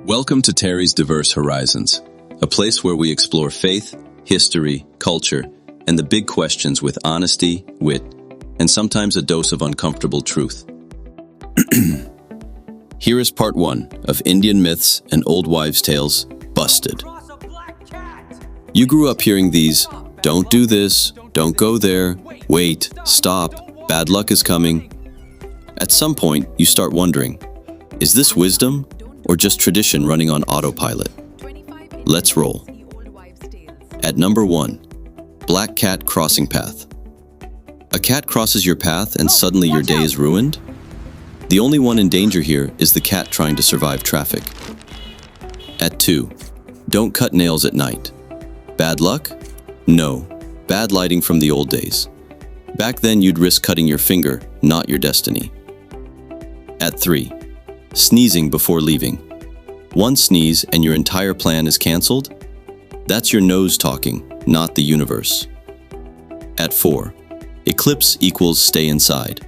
Welcome to Terry's Diverse Horizons, a place where we explore faith, history, culture, and the big questions with honesty, wit, and sometimes a dose of uncomfortable truth. Here is part 1 of Indian myths and old wives' tales busted. You grew up hearing these, don't do this, don't go there, wait, stop, bad luck is coming. At some point, you start wondering, is this wisdom or just tradition running on autopilot? Let's roll. At number 1, black cat crossing path. A cat crosses your path and suddenly your day is ruined? The only one in danger here is the cat trying to survive traffic. At 2, don't cut nails at night. Bad luck? No, bad lighting from the old days. Back then you'd risk cutting your finger, not your destiny. At 3, sneezing before leaving. One sneeze and your entire plan is canceled? That's your nose talking, not the universe. At 4, eclipse equals stay inside.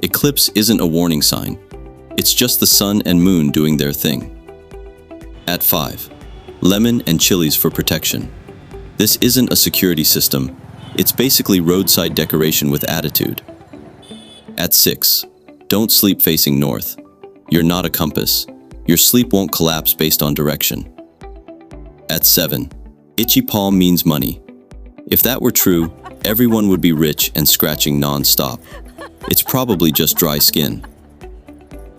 Eclipse isn't a warning sign. It's just the sun and moon doing their thing. At 5, lemon and chilies for protection. This isn't a security system. It's basically roadside decoration with attitude. At 6, don't sleep facing north. You're not a compass. Your sleep won't collapse based on direction. At 7, itchy palm means money. If that were true, everyone would be rich and scratching non-stop. It's probably just dry skin.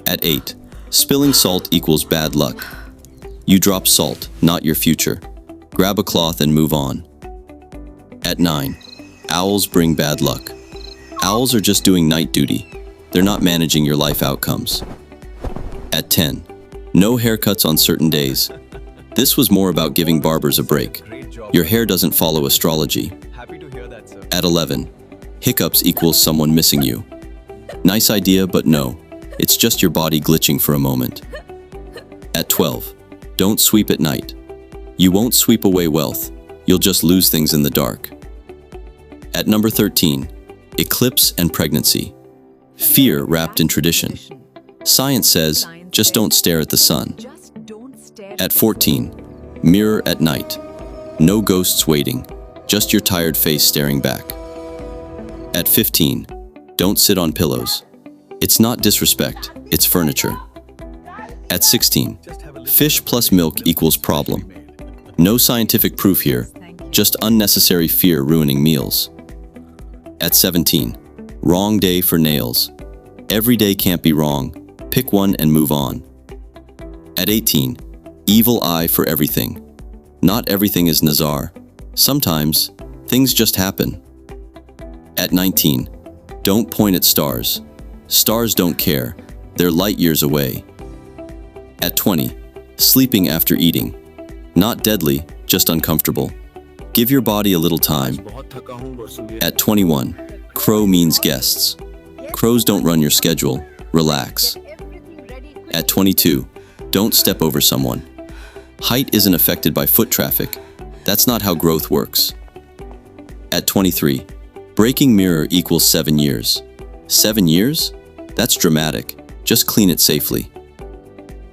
At 8, spilling salt equals bad luck. You drop salt, not your future. Grab a cloth and move on. At 9, owls bring bad luck. Owls are just doing night duty. They're not managing your life outcomes. At 10, no haircuts on certain days. This was more about giving barbers a break. Your hair doesn't follow astrology. At 11, hiccups equals someone missing you. Nice idea, but no. It's just your body glitching for a moment. At 12, don't sweep at night. You won't sweep away wealth. You'll just lose things in the dark. At number 13, eclipse and pregnancy. Fear wrapped in tradition. Science says, just don't stare at the sun. At 14, mirror at night. No ghosts waiting, just your tired face staring back. At 15, don't sit on pillows. It's not disrespect, it's furniture. At 16, fish plus milk equals problem. No scientific proof here, just unnecessary fear ruining meals. At 17, wrong day for nails. Every day can't be wrong. Pick one and move on. At 18, evil eye for everything. Not everything is Nazar. Sometimes, things just happen. At 19, don't point at stars. Stars don't care. They're light years away. At 20, sleeping after eating. Not deadly, just uncomfortable. Give your body a little time. At 21, crow means guests. Crows don't run your schedule. Relax. At 22, don't step over someone. Height isn't affected by foot traffic. That's not how growth works. At 23, breaking mirror equals 7 years. 7 years? That's dramatic. Just clean it safely.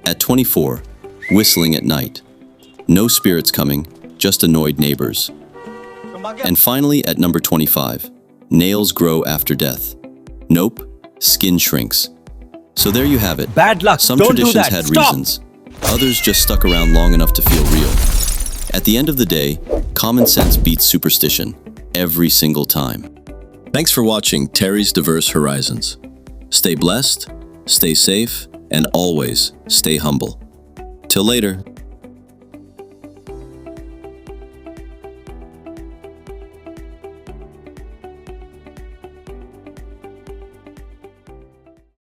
At 24, whistling at night. No spirits coming, just annoyed neighbors. And finally, at number 25, nails grow after death. Nope, skin shrinks. So there you have it. Bad luck. Some Don't do traditions that. had Stop. reasons. Others just stuck around long enough to feel real. At the end of the day, common sense beats superstition every single time. Thanks for watching Terry's Diverse Horizons. Stay blessed, stay safe, and always stay humble. Till later.